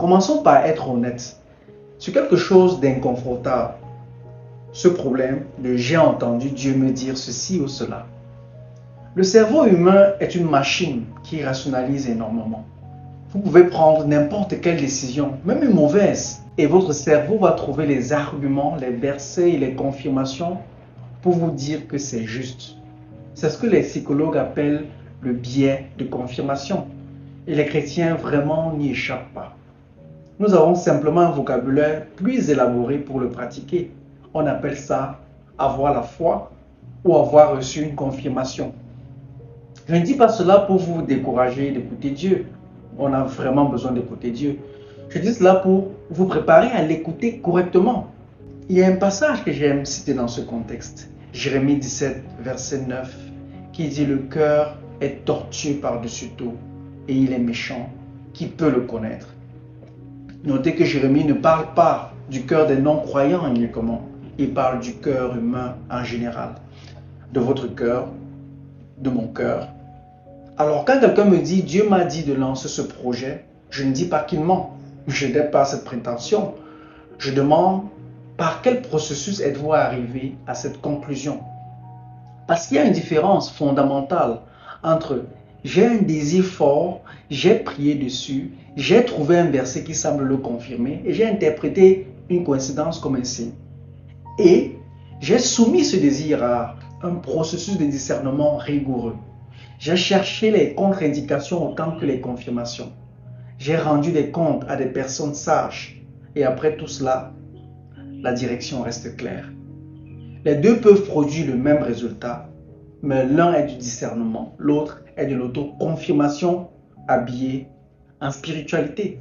Commençons par être honnête sur quelque chose d'inconfortable. Ce problème de j'ai entendu Dieu me dire ceci ou cela. Le cerveau humain est une machine qui rationalise énormément. Vous pouvez prendre n'importe quelle décision, même une mauvaise, et votre cerveau va trouver les arguments, les versets et les confirmations pour vous dire que c'est juste. C'est ce que les psychologues appellent le biais de confirmation. Et les chrétiens vraiment n'y échappent pas. Nous avons simplement un vocabulaire plus élaboré pour le pratiquer. On appelle ça avoir la foi ou avoir reçu une confirmation. Je ne dis pas cela pour vous décourager d'écouter Dieu. On a vraiment besoin d'écouter Dieu. Je dis cela pour vous préparer à l'écouter correctement. Il y a un passage que j'aime citer dans ce contexte. Jérémie 17, verset 9, qui dit « Le cœur est tortueux par-dessus tout, et il est méchant. Qui peut le connaître ?» Notez que Jérémie ne parle pas du cœur des non-croyants uniquement. Il parle du cœur humain en général. De votre cœur, de mon cœur. Alors quand quelqu'un me dit « Dieu m'a dit de lancer ce projet », je ne dis pas qu'il ment. Je n'ai pas cette prétention. Je demande par quel processus êtes-vous arrivé à cette conclusion? Parce qu'il y a une différence fondamentale entre j'ai un désir fort, j'ai prié dessus, j'ai trouvé un verset qui semble le confirmer et j'ai interprété une coïncidence comme un signe. Et j'ai soumis ce désir à un processus de discernement rigoureux. J'ai cherché les contre-indications autant que les confirmations. J'ai rendu des comptes à des personnes sages. Et après tout cela, la direction reste claire. Les deux peuvent produire le même résultat, mais l'un est du discernement, l'autre est de l'auto-confirmation habillée en spiritualité.